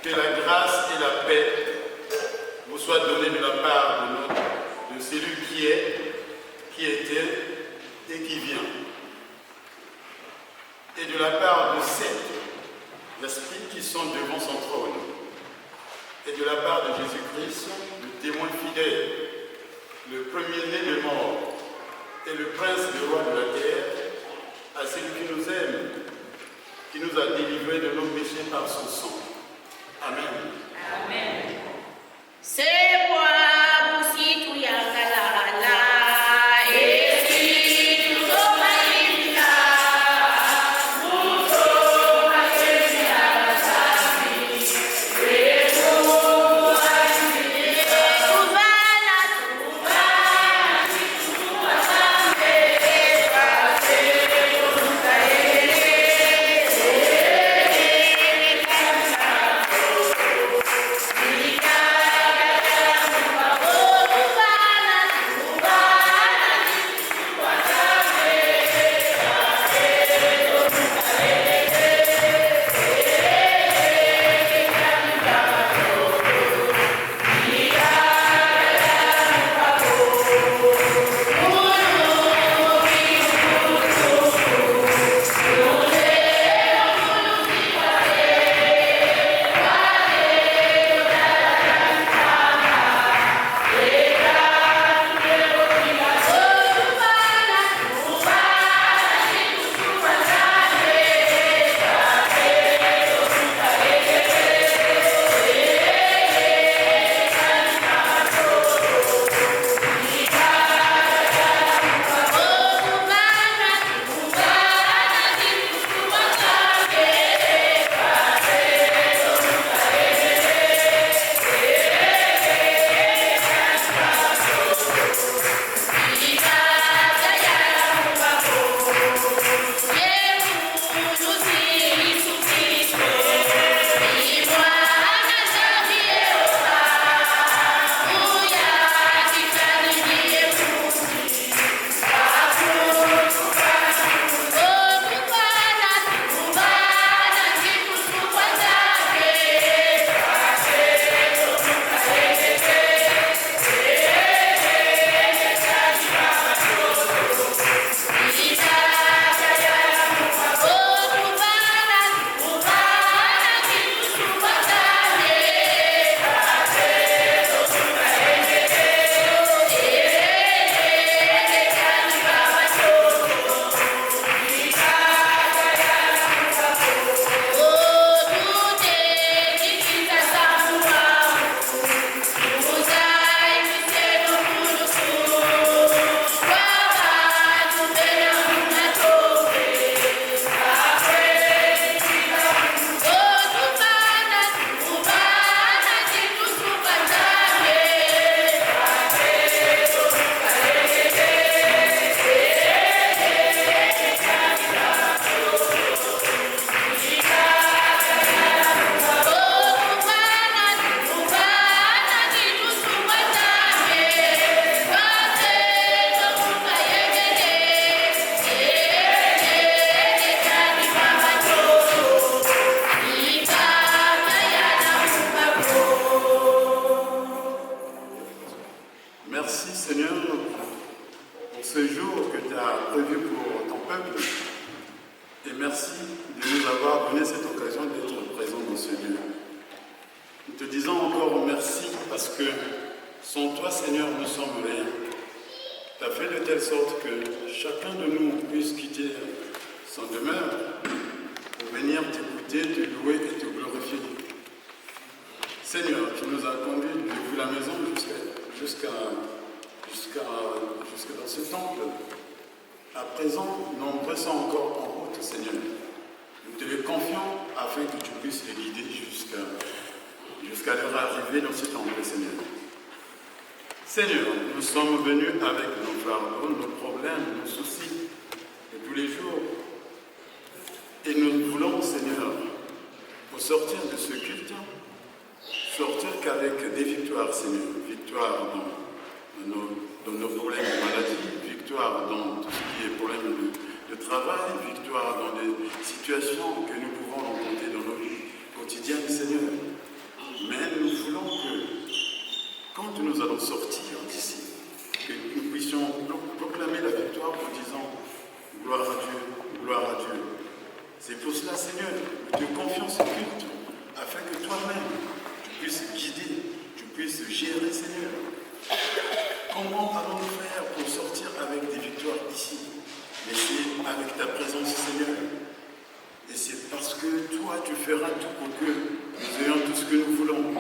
Que la grâce et la paix vous soient données de la part de celui qui est, qui était et qui vient. Et de la part de sept esprits qui sont devant son trône. Et de la part de Jésus-Christ, le témoin fidèle, le premier-né des morts et le prince des rois de la terre, à celui qui nous aime, qui nous a délivrés de nos péchés par son sang. Amen. Amen. Seigneur, nous sommes venus avec nos fardeaux, nos problèmes, nos soucis de tous les jours. Et nous voulons, Seigneur, pour sortir de ce culte, sortir qu'avec des victoires, Seigneur. Victoire dans nos problèmes de maladie, victoire dans tout ce qui est problème de travail, victoire dans des situations que nous pouvons rencontrer dans nos vies quotidiennes, Seigneur. quand nous allons sortir d'ici, que nous puissions proclamer la victoire en disant gloire à Dieu, gloire à Dieu. C'est pour cela, Seigneur, nous te confions ce culte, afin que toi-même, tu puisses guider, tu puisses gérer, Seigneur. Comment allons-nous faire pour sortir avec des victoires ici? Mais c'est avec ta présence, Seigneur. Et c'est parce que toi, tu feras tout pour que nous ayons tout ce que nous voulons.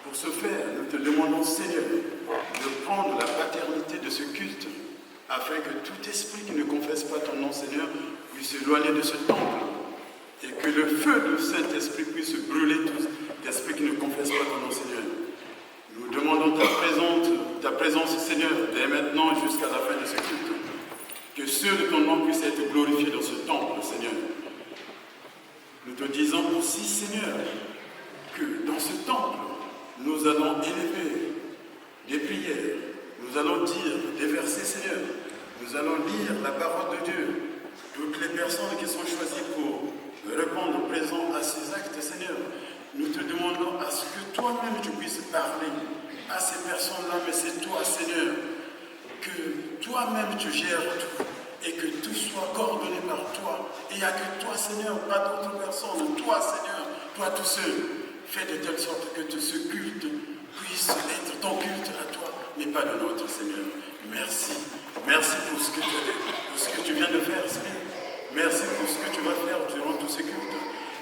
Pour ce faire, nous te demandons, Seigneur, de prendre la paternité de ce culte, afin que tout esprit qui ne confesse pas ton nom, Seigneur, puisse s'éloigner de ce temple, et que le feu du Saint-Esprit puisse brûler tout esprit qui ne confesse pas ton nom, Seigneur. Nous demandons ta présence, Seigneur, dès maintenant jusqu'à la fin de ce culte. Que seul ton nom puisse être glorifié dans ce temple, Seigneur. Nous te disons aussi, Seigneur, que dans ce temple, nous allons élever des prières, nous allons dire des versets, Seigneur, nous allons lire la parole de Dieu. Toutes les personnes qui sont choisies pour répondre présent à ces actes, Seigneur, nous te demandons à ce que toi-même tu puisses parler à ces personnes-là, mais c'est toi, Seigneur, que toi-même tu gères tout et que tout soit coordonné par toi. Et il n'y a que toi, Seigneur, pas d'autres personnes. Toi, Seigneur, toi tout seul, fais de telle sorte que ce culte puisse être ton culte à toi, mais pas le nôtre, Seigneur. Merci. Merci pour ce que tu viens de faire, Seigneur. Merci pour ce que tu vas faire durant tous ces cultes.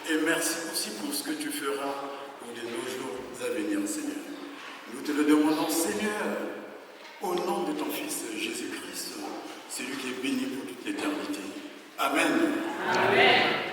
Et merci aussi pour ce que tu feras pour les jours à venir, Seigneur. Nous te le demandons, Seigneur, au nom de ton Fils Jésus-Christ, celui qui est béni pour toute l'éternité. Amen. Amen.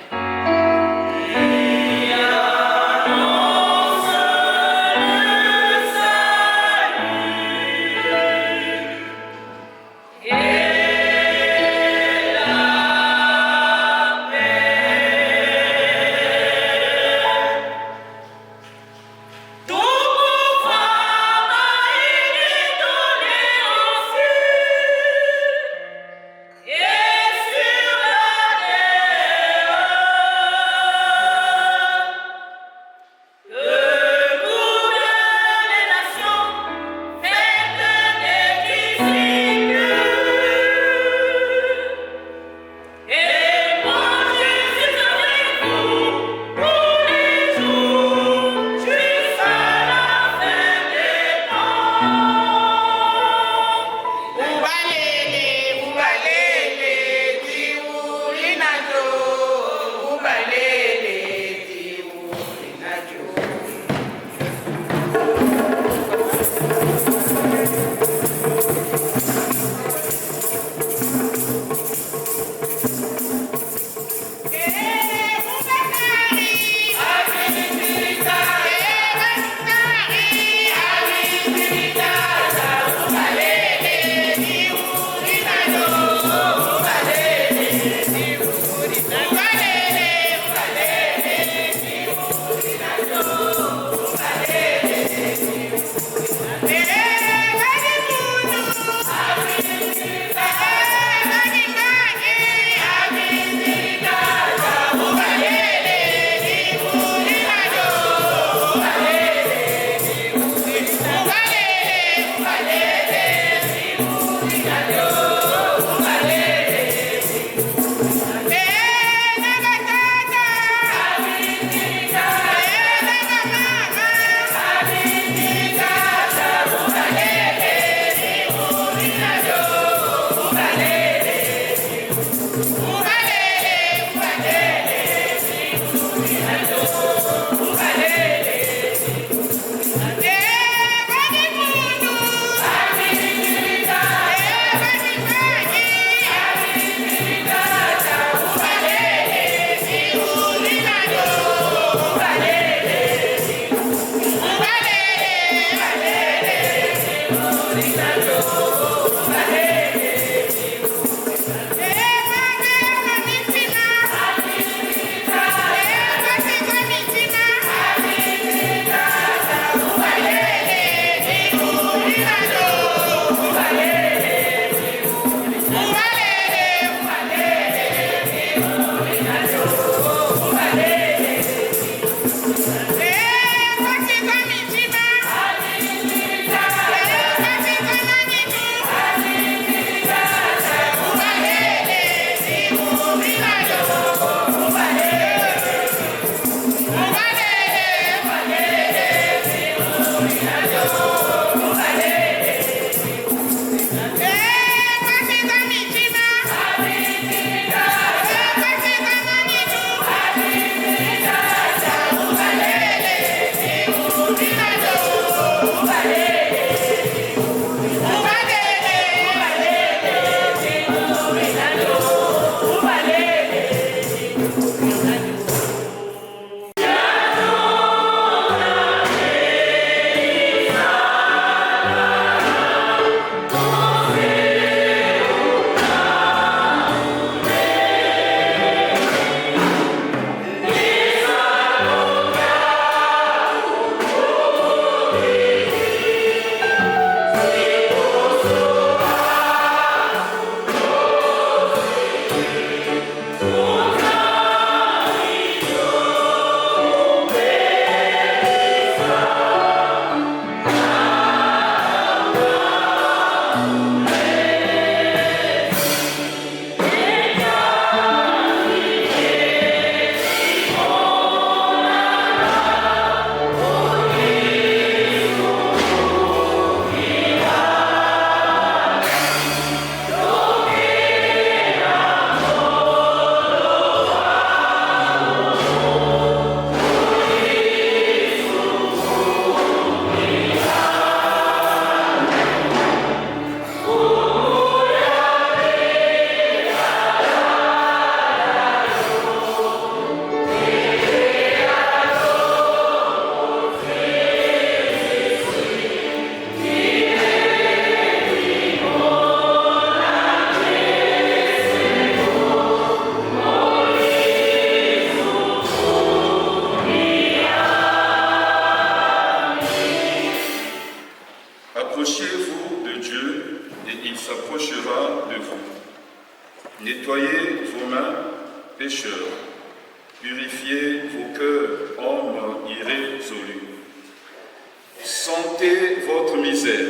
votre misère.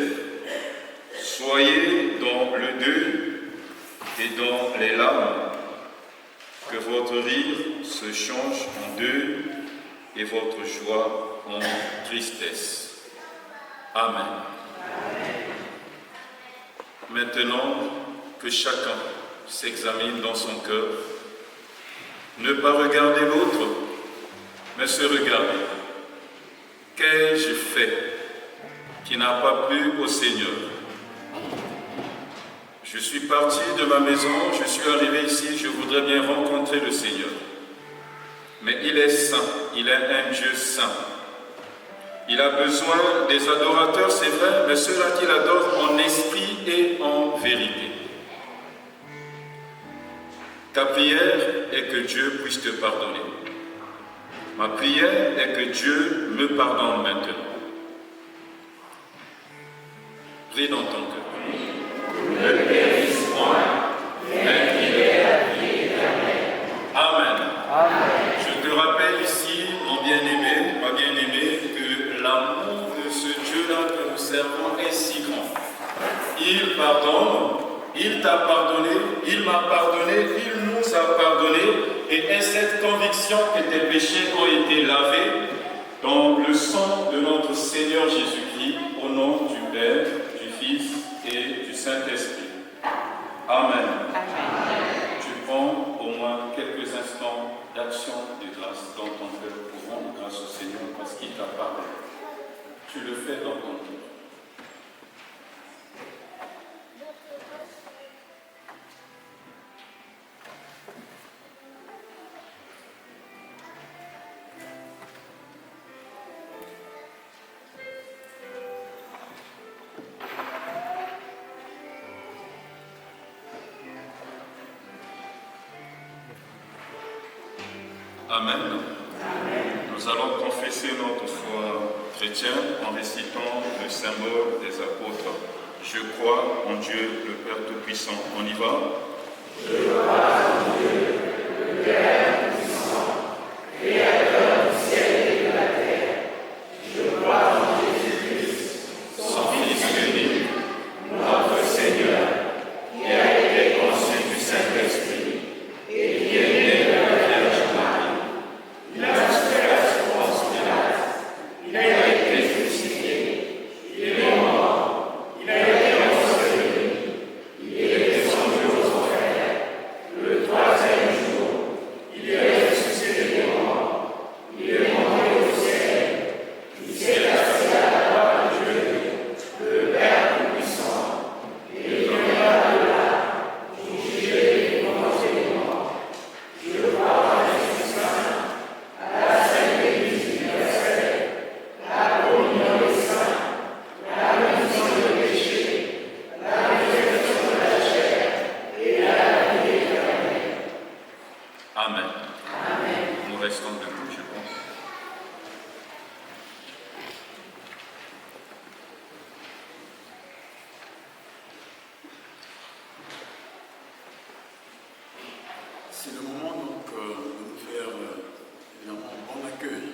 Soyez dans le deuil et dans les larmes, que votre rire se change en deuil et votre joie en tristesse. Amen. Maintenant que chacun s'examine dans son cœur, ne pas regarder l'autre, mais se regarder. Qu'ai-je fait qui n'a pas plu au Seigneur? Je suis parti de ma maison, je suis arrivé ici, je voudrais bien rencontrer le Seigneur. Mais il est saint, il est un Dieu saint. Il a besoin des adorateurs, c'est vrai, mais ceux-là qui l'adorent en esprit et en vérité. Ta prière est que Dieu puisse te pardonner. Ma prière est que Dieu me pardonne maintenant. Prie dans ton cœur. Ne périsse point, mais qu'il ait la vie éternelle. Amen. Amen. Je te rappelle ici, mon bien-aimé, ma bien-aimée, que l'amour de ce Dieu-là que nous servons est si grand. Il pardonne, il t'a pardonné, il m'a pardonné, il nous a pardonné, et est cette conviction que tes péchés ont été lavés dans le sang de notre Seigneur Jésus-Christ, au nom du Père, du Fils et du Saint-Esprit. Amen. Amen. Tu prends au moins quelques instants d'action de grâce dans ton cœur pour rendre grâce au Seigneur parce qu'il t'a pardonné. Tu le fais dans ton cœur. Amen. Amen. Nous allons confesser notre foi chrétienne en récitant le symbole des apôtres. Je crois en Dieu, le Père Tout-Puissant. On y va? Je crois en Dieu, le Père Tout-Puissant, Créateur du ciel et de la terre. Je crois en Jésus-Christ, son Fils unique, notre Seigneur, qui a été conçu du Saint-Esprit et qui est né de la Vierge Marie. Il a souffert la souffrance Pilate, il a été crucifié, il est mort, il a été enseveli, il est descendu aux enfers. Le troisième jour, il est ressuscité des morts, il est monté au ciel, il s'est assis à la droite de Dieu, le Père Tout-Puissant, et il viendra de là pour juger les vivants et les morts. Je crois en l'Esprit Saint, à la Sainte Église universelle, la communion des saints, la rémission des péchés, la résurrection de la chair et la vie éternelle. Amen. Amen. Nous restons debout, je pense. C'est le moment donc de nous faire évidemment un bon accueil.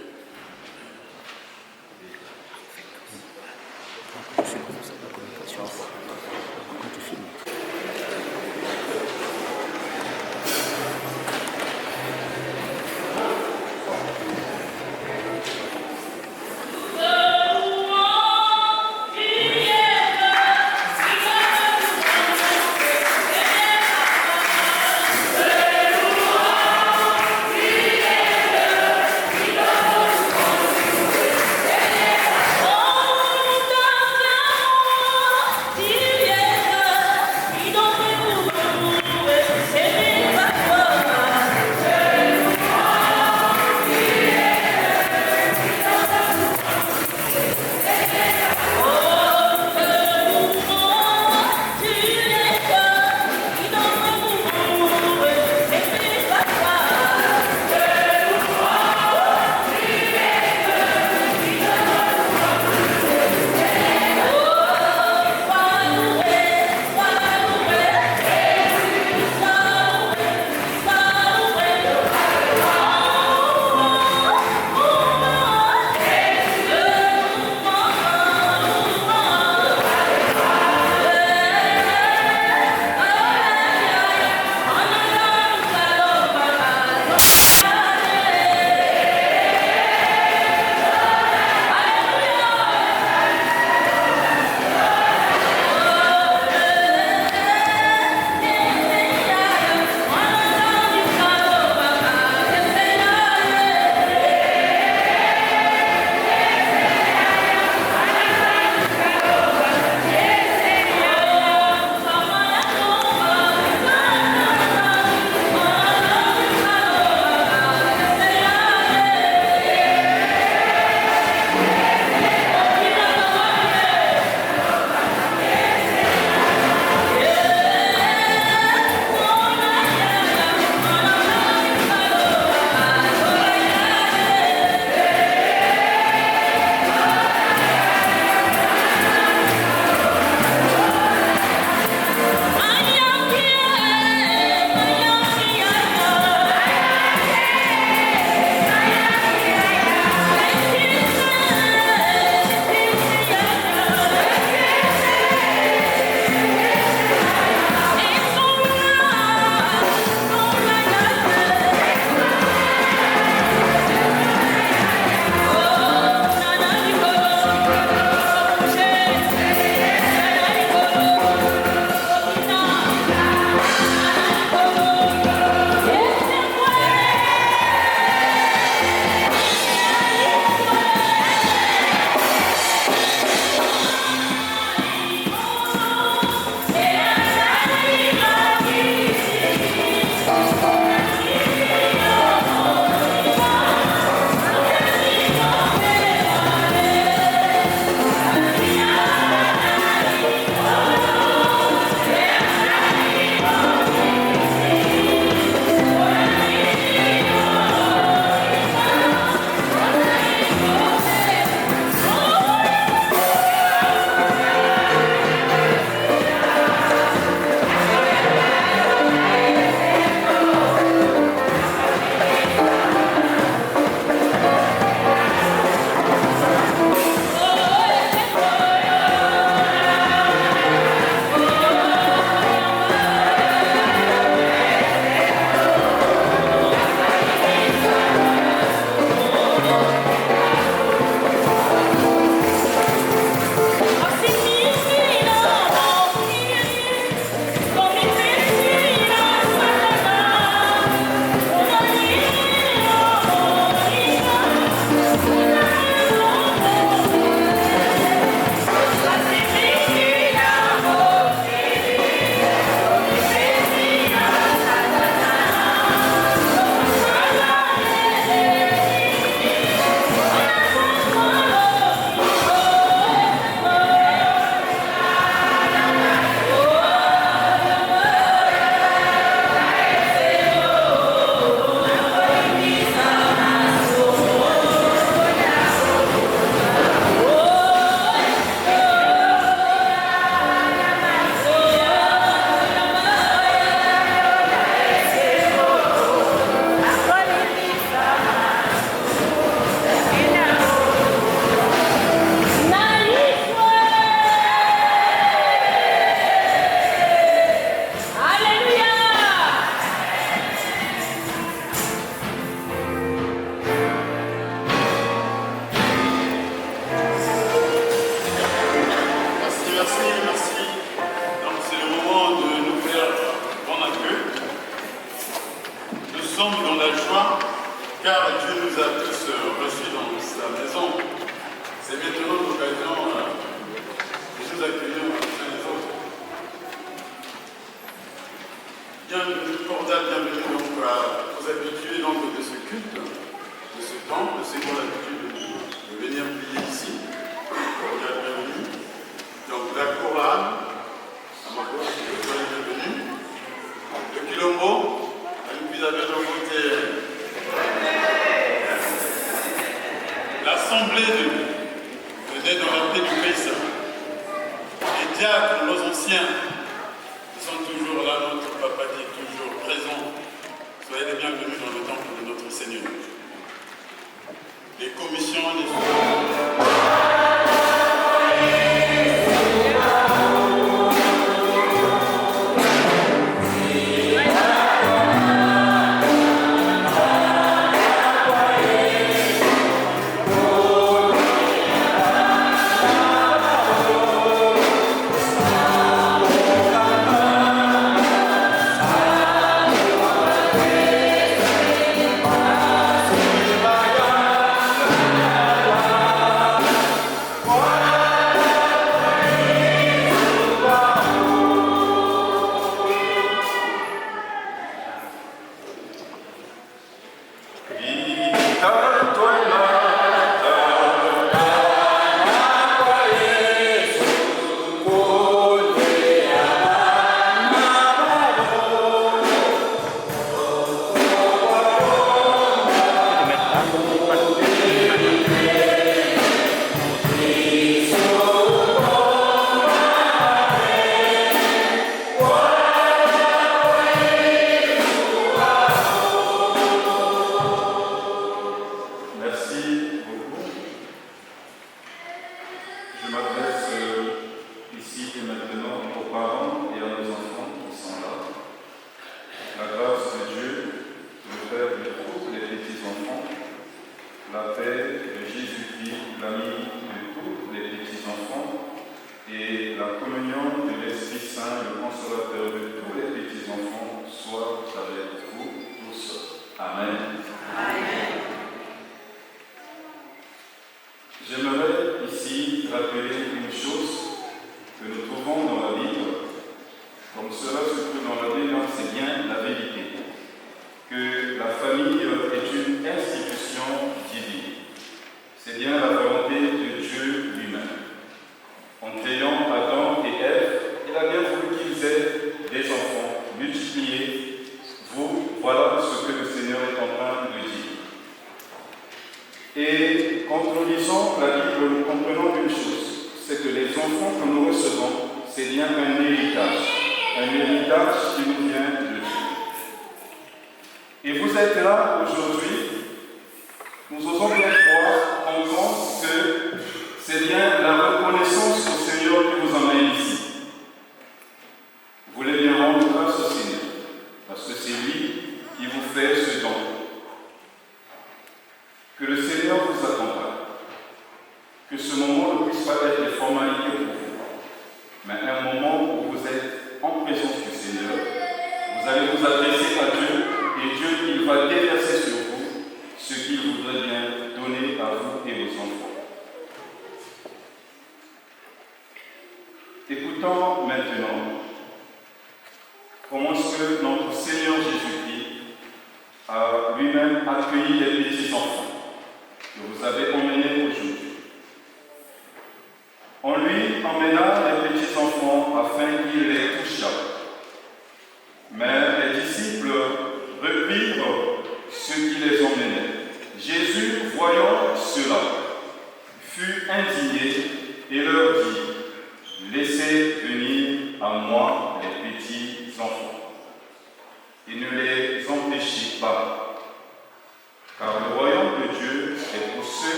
l'assemblée de Dieu venait dans la paix du pays. Les diacres, nos anciens, ils sont toujours là, notre papa qui est toujours présent. Soyez les bienvenus dans le temple de notre Seigneur. Les commissions,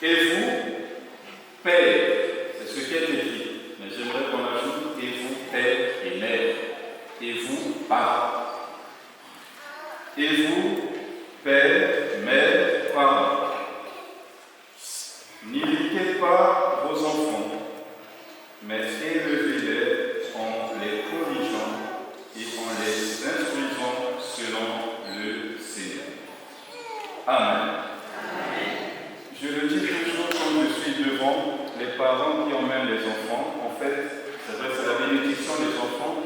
Et vous, Père, ce qui est écrit. Mais j'aimerais qu'on ajoute et vous, père et mère. Et vous, parents. Et vous, père, mère, parents. N'irritez pas vos enfants, mais élevez-les en les corrigeant et en les instruisant selon le Seigneur. Amen. Je le dis toujours quand je suis devant les parents qui emmènent les enfants. En fait, c'est vrai, c'est la bénédiction des enfants,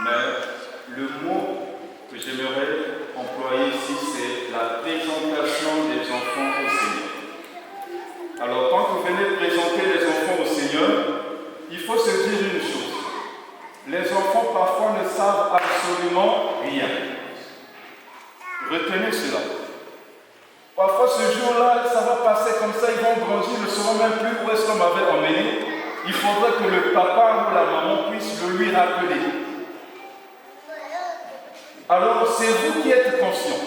mais le mot que j'aimerais employer ici, c'est la présentation des enfants au Seigneur. Alors, quand vous venez présenter les enfants au Seigneur, il faut se dire une chose. Les enfants, parfois, ne savent absolument rien. Retenez cela. Parfois, ce jour-là, ça va passer comme ça, ils vont grandir, ils ne sauront même plus où est-ce qu'on m'avait emmené. Il faudrait que le papa ou la maman puisse le lui rappeler. Alors, c'est vous qui êtes conscient.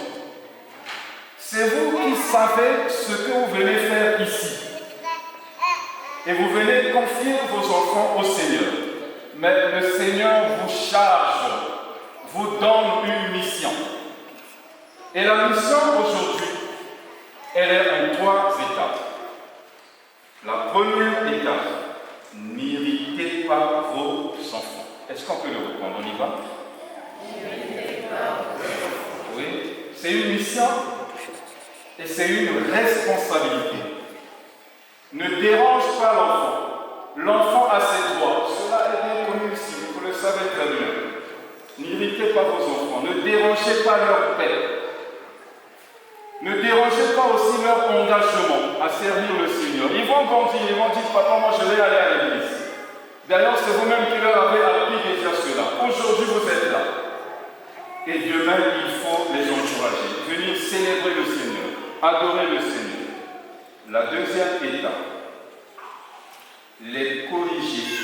C'est vous qui savez ce que vous venez faire ici. Et vous venez confier vos enfants au Seigneur. Mais le Seigneur vous charge, vous donne une mission. Et la mission aujourd'hui, elle est en 3 étapes. La première étape, n'irritez pas vos enfants. Est-ce qu'on peut le reprendre? On y va? Oui, c'est une mission et c'est une responsabilité. Ne dérange pas l'enfant. L'enfant a ses droits. Cela est bien connu ici, vous le savez très bien. N'irritez pas vos enfants, ne dérangez pas leur père. Ne dérangez pas aussi leur engagement à servir le Seigneur. Ils vont grandir, ils vont dire, papa, moi je vais aller à l'église. D'ailleurs, c'est vous-même qui leur avez appris déjà cela. Aujourd'hui, vous êtes là. Et demain, il faut les encourager. Venir célébrer le Seigneur, adorer le Seigneur. La deuxième étape, les corriger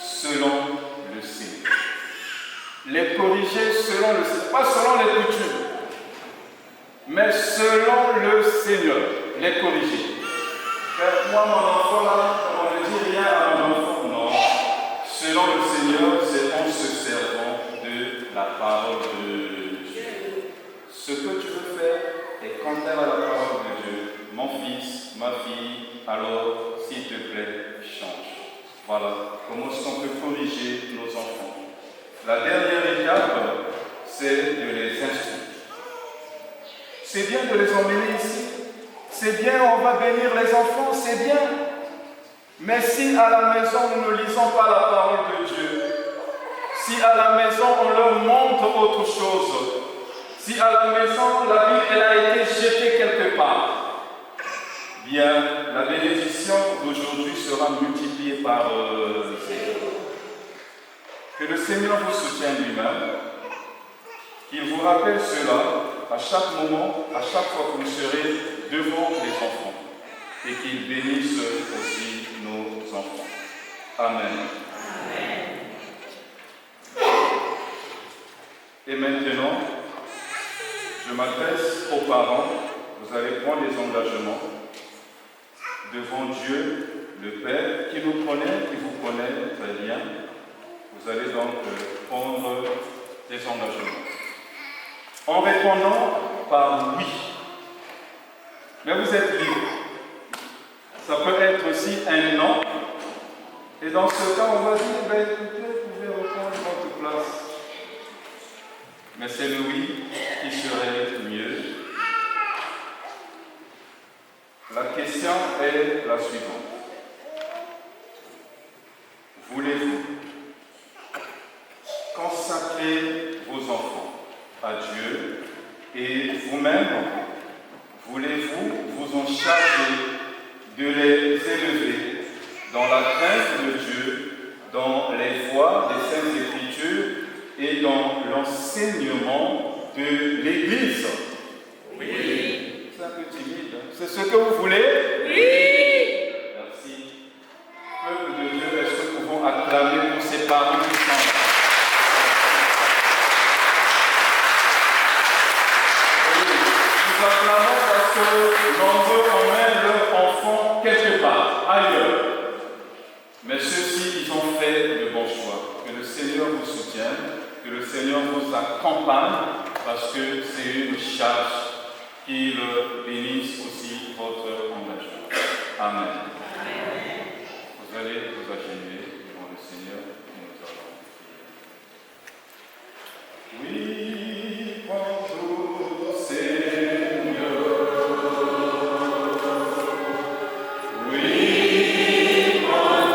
selon le Seigneur. Les corriger selon le Seigneur, pas selon les coutumes, mais selon le Seigneur, les corriger. Moi, mon enfant, là, on ne dit rien à mon enfant. Non. Selon le Seigneur, c'est en se servant de la parole de Dieu. Ce que tu veux faire est contraire à la parole de Dieu. Mon fils, ma fille, alors, s'il te plaît, change. Voilà comment est-ce qu'on peut corriger nos enfants. La dernière étape, c'est de les instruire. C'est bien de les emmener ici. C'est bien, on va bénir les enfants, c'est bien. Mais si à la maison, nous ne lisons pas la parole de Dieu, si à la maison, on leur montre autre chose, si à la maison, la Bible elle a été jetée quelque part, bien, la bénédiction d'aujourd'hui sera multipliée par que le Seigneur vous soutienne lui-même, qu'il vous rappelle cela à chaque moment, à chaque fois que vous serez devant les enfants, et qu'il bénisse aussi nos enfants. Amen. Amen. Et maintenant, je m'adresse aux parents. Vous allez prendre les engagements devant Dieu, le Père, qui nous connaît, qui vous connaît très bien. Vous allez donc prendre des engagements. En répondant par oui. Mais vous êtes libre. Ça peut être aussi un non. Et dans ce cas, on va dire, ben écoutez, vous pouvez reprendre votre place. Mais c'est le oui qui serait mieux. La question est la suivante. Voulez-vous consacrer vos enfants à Dieu et vous-même, voulez-vous vous en charger de les élever dans la crainte de Dieu, dans les voies des Saintes Écritures et dans l'enseignement de l'Église? Oui. C'est un peu timide. C'est ce que vous voulez? Oui. Merci. Peuple de Dieu, est-ce que nous pouvons acclamer pour ces parents qui sont là? Nous acclamons parce que nombreux emmènent leurs enfants quelque part, ailleurs. Seigneur vous soutienne, que le Seigneur vous accompagne, parce que c'est une charge. Qu'il bénisse aussi votre engagement. Amen. Vous allez vous agenouiller devant le Seigneur et nous allons prier. Oui, bonjour Seigneur. Oui, bonjour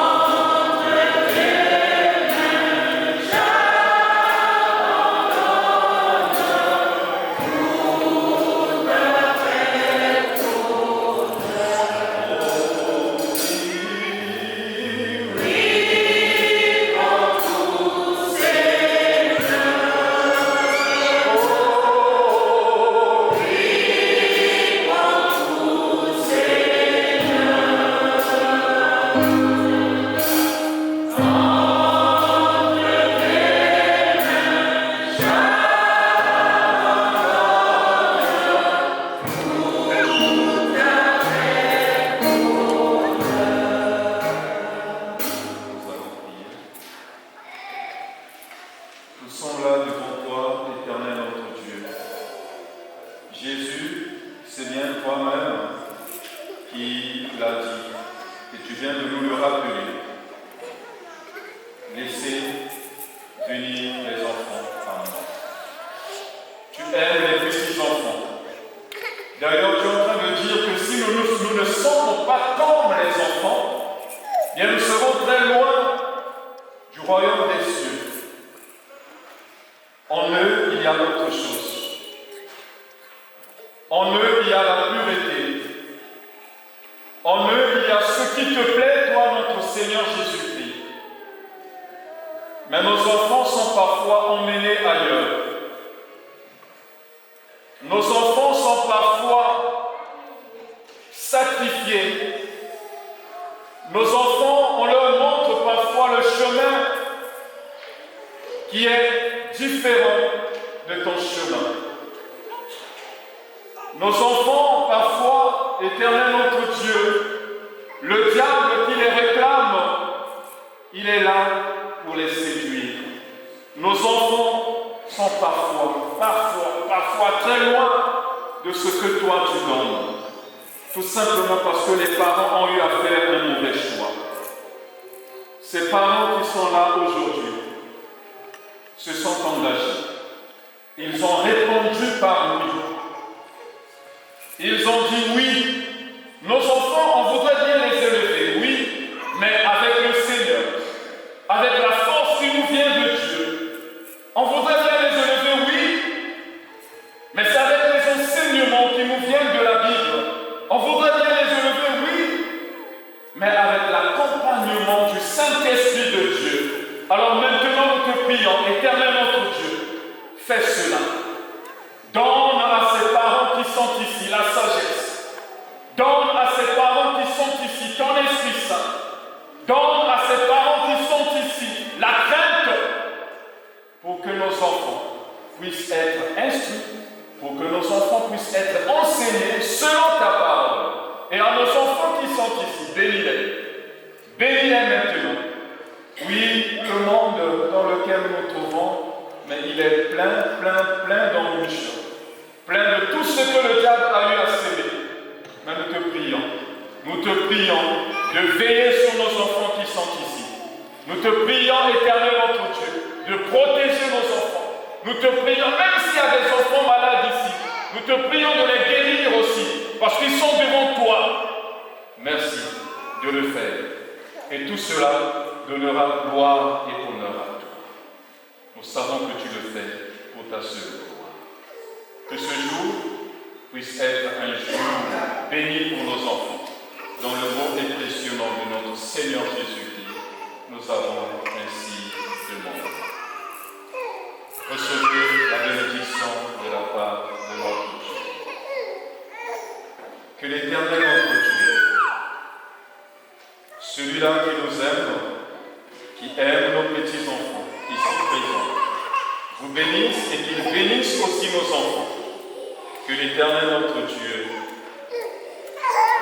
Seigneur.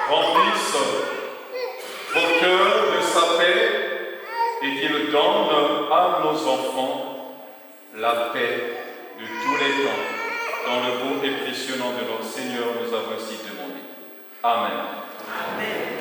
remplisse vos cœurs de sa paix et qu'il donne à nos enfants la paix de tous les temps. Dans le beau et précieux nom de notre Seigneur, nous avons ainsi demandé. Amen. Amen.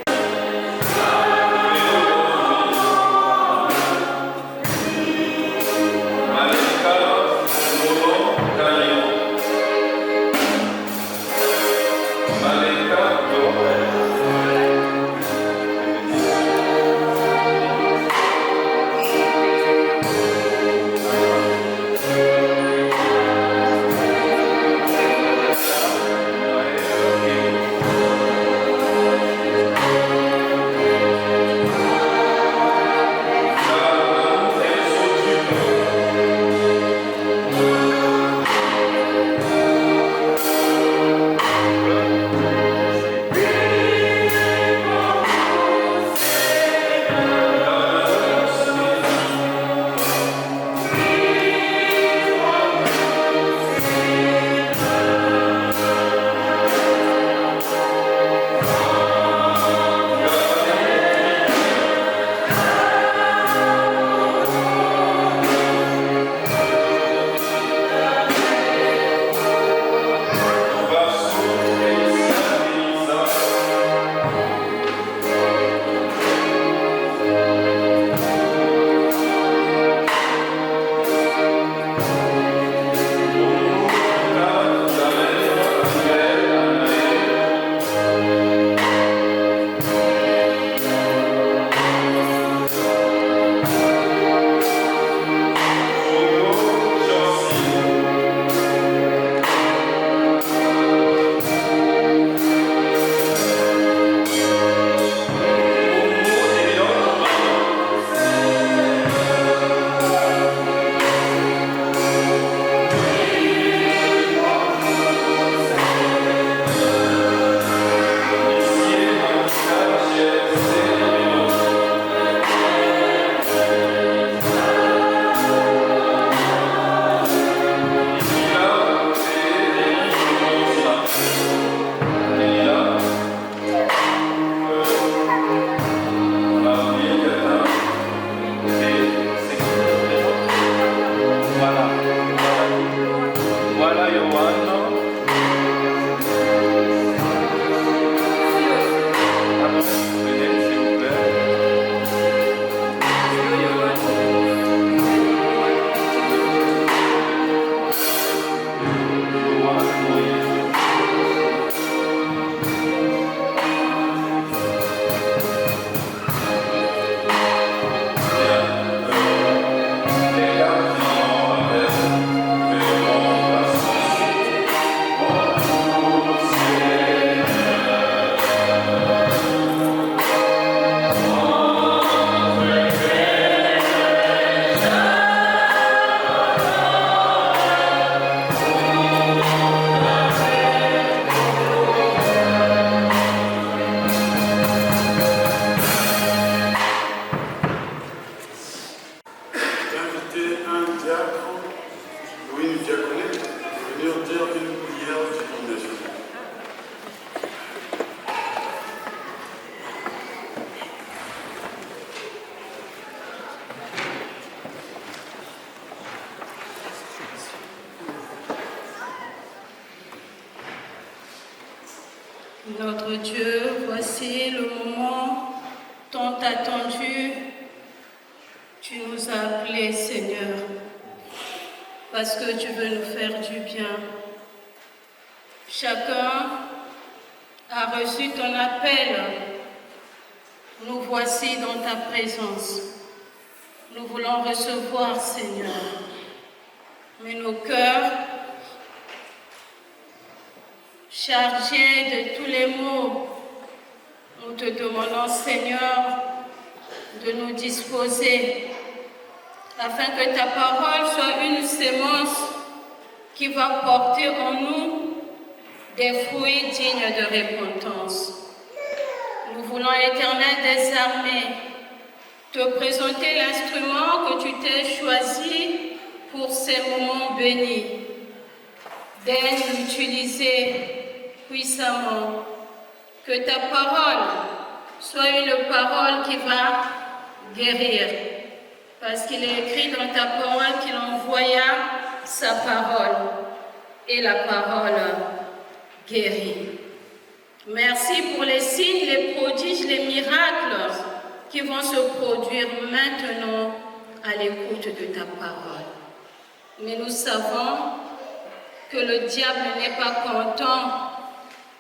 Notre Dieu, voici le moment tant attendu. Tu nous as appelés, Seigneur, parce que tu veux nous faire du bien. Chacun a reçu ton appel. Nous voici dans ta présence. Nous voulons recevoir, Seigneur. Mais nos cœurs, chargés de tous les maux, nous te demandons, Seigneur, de nous disposer afin que ta parole soit une sémence qui va porter en nous des fruits dignes de repentance. Nous voulons, Éternel des armées, te présenter l'instrument que tu t'es choisi pour ces moments bénis. Daigne l'utiliser puissamment, Que ta parole soit une parole qui va guérir. Parce qu'il est écrit dans ta parole qu'il envoya sa parole. Et la parole guérit. Merci pour les signes, les prodiges, les miracles qui vont se produire maintenant à l'écoute de ta parole. Mais nous savons que le diable n'est pas content.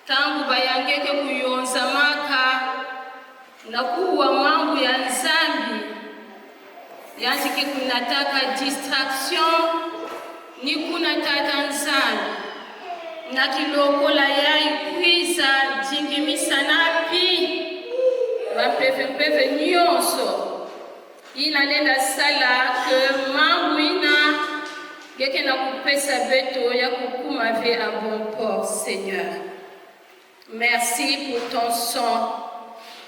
Tangu bayangeke kuyonzamaka na kuwa mambo ya nzambi, yanziki kunataka distraction ni kunataka nzambi na kilokola yaikwiza jingimisa napi bapevepeve nyonso inalenda sala ke mambo ina geke na kupesa beto ya kukuma ve à bon port, Seigneur. Merci pour ton sang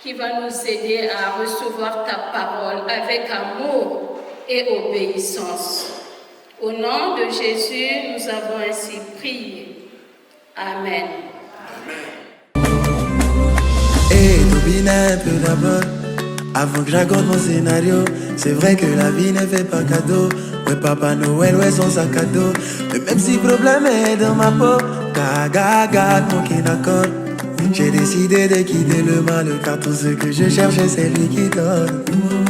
qui va nous aider à recevoir ta parole avec amour et obéissance. Au nom de Jésus, nous avons ainsi prié. Amen. Et un peu d'abord, avant que j'accorde mon scénario. C'est vrai que la vie ne fait pas cadeau. Ouais, Papa Noël, ouais, son sac à dos. Mais même si le problème est dans ma peau, gaga, mon qui d'accord. J'ai décidé de quitter le mal, car tout ce que je cherchais, c'est lui qui donne.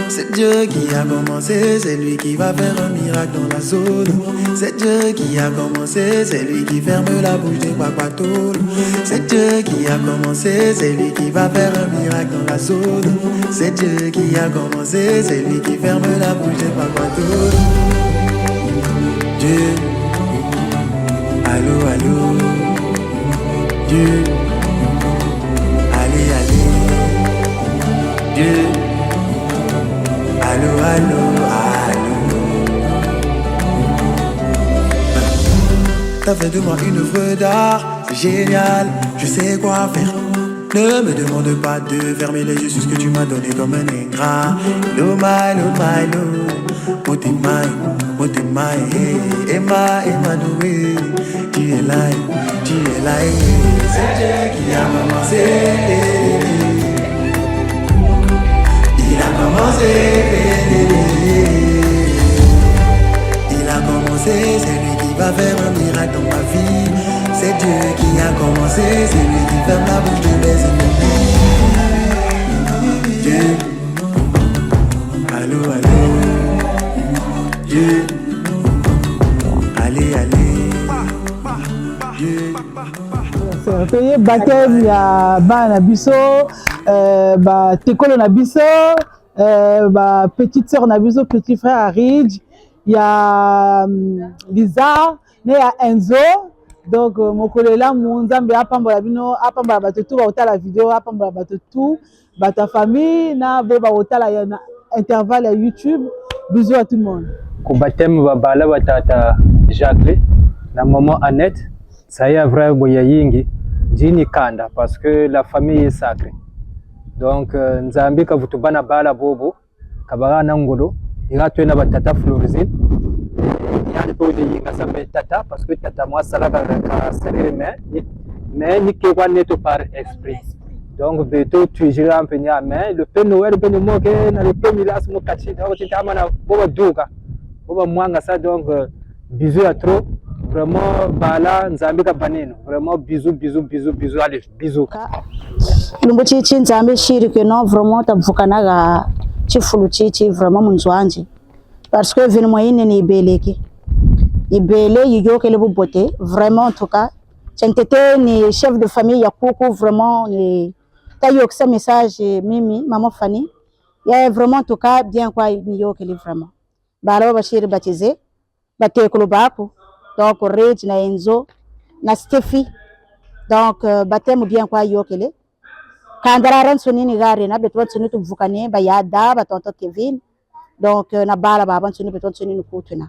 C'est Dieu qui a commencé, c'est lui qui va faire un miracle dans la zone. C'est Dieu qui a commencé, c'est lui qui ferme la bouche des paquatoules. C'est Dieu qui a commencé, c'est lui qui va faire un miracle dans la zone. C'est Dieu qui a commencé, c'est lui qui ferme la bouche des paquatoules. Dieu, allô, allô, Dieu. Dieu, allô, allô, allô. T'as fait de moi une œuvre d'art, c'est génial, je sais quoi faire. Ne me demande pas de fermer les yeux sur ce que tu m'as donné comme un ingrat. Lo my, Motemai, Emma, Emmanuel. Tu es là, c'est Dieu qui a commencé. Il a commencé, c'est lui qui va faire un miracle dans ma vie. C'est Dieu qui a commencé, c'est lui qui ferme la bouche de mes ennemis. Dieu, allô, allô, Dieu, allez, allez, Dieu. C'est baptême ya bana biso, ba tekolo na biso, ba petite sœur na biso, petit frère Aridj, ya Lisa, ne ya Enzo. Donc mokolela munzambe apambola bino, apambola bato tout ba otala vidéo, apambola bato tout, ba ta famille na bo ba otala ya intervalle ya YouTube. Bisous à tout le monde. Ko baptême ba bala batata Jacques na maman Annette. Ça y est vrai boyayingi jini kanda parce que la famille est sacrée. Donc nzambi ka vutubana bala bobo kabara na ngolo iratwe na batata Florizine. Yani pour de yinga sambe tata parce que tata moi salaka ka salire mais ni ke kwa neto par esprit. Donc beto tu jira mpenya mais le Père Noël ben mo ke na le premier las mo kachi donc tama na boba duka boba mwanga ça donc bisous à trop. Vraiment, bala nzambi baneno. Vraiment, bisous, allez, bisous. Lumbu chichi nzambi shiri que non, vraiment, tabukanaga chifulu chichi, vraiment, munzwanji. Parce que venu moyenne ni ibeleki. Ibele, yiyoke le bobote, vraiment, en tout cas. Chantete ni chef de famille, yakoukou, vraiment, ni tayok sa message, Mimi, maman Fanny. Ya vraiment, en tout cas, bien quoi, yiyoke le vraiment. Bala bashiri baptisé, bate kolobaku. Donc, Rich, na Enzo, na Steffi. Donc, baptême bien quoi yokele. Kandararan sonini gare na beton soni tu vukane ba yada ba tonton Kevin. Donc, na bala baban soni beton soni nous koutuna.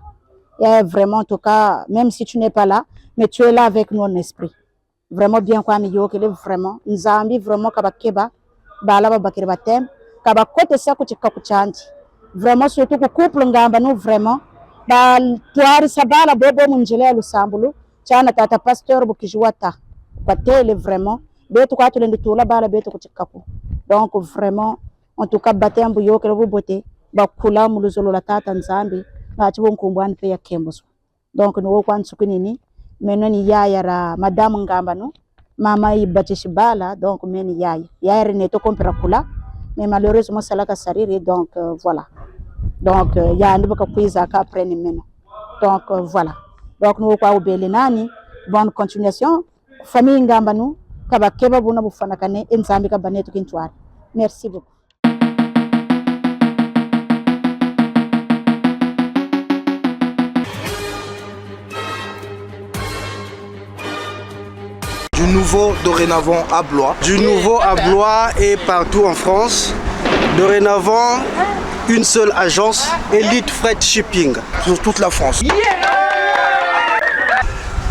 Et vraiment, en tout cas, même si tu n'es pas là, mais tu es là avec nous en esprit. Vraiment bien quoi mi yokele vraiment. Nzambi vraiment kabakeba bala ba bakire baptême. Kabakote sa kuchika kuchanti. Vraiment surtout ku couple ngamba nous vraiment. Ba tuari sabala bobo munjele ya Lusambulu chana tata pasteur bukijuata kwa tele vraiment beto kwa tulende tula bala beto kuchikapo. Donc vraiment en tout cas batembo yo kele bobote bakula muluzolo la tata nzambi na chibo nkumbwani pe ya kemboso. Donc no kwa nsukunini menoni yaya ra madame ngamba no mama ibate shibala donc meni yaya rene to kompera kula mais malheureusement salaka sariri donc voilà. Donc ya ndiba ka kuiza ka prenne meno. Donc voilà. Donc no kwa ubele nani bonne continuation famille ngamba no kaba keba buna bufana kane nzambi ka baneto kintwari. Merci beaucoup. Du nouveau dorénavant à Blois. Du nouveau à Blois et partout en France. Dorénavant, une seule agence, Elite Freight Shipping, sur toute la France.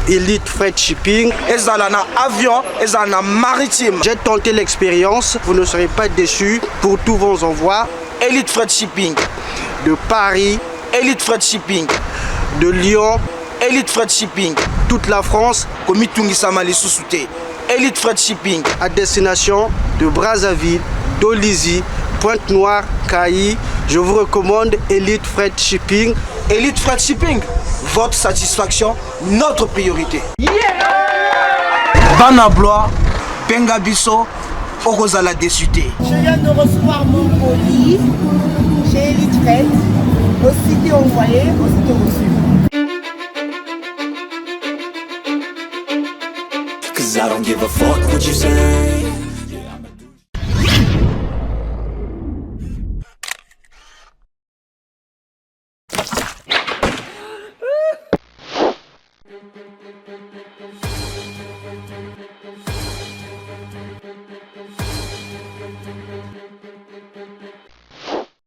Elite Freight Shipping, elles ont un avion, elles ont un maritime. J'ai tenté l'expérience, vous ne serez pas déçus pour tous vos envois. Elite Freight Shipping de Paris, Elite Freight Shipping de Lyon, Elite Freight Shipping, toute la France, comme Itungisa les sous-soutés. Elite Freight Shipping à destination de Brazzaville, d'Olizy, Pointe-Noire, Cailly. Je vous recommande Elite Freight Shipping. Elite Freight Shipping, votre satisfaction, notre priorité. Banablois, Bengabiso, Orozala Dessuté. Je viens de recevoir mon colis chez Elite Freight. Aussitôt envoyé, aussitôt reçu. Cause I don't give a fuck what you say.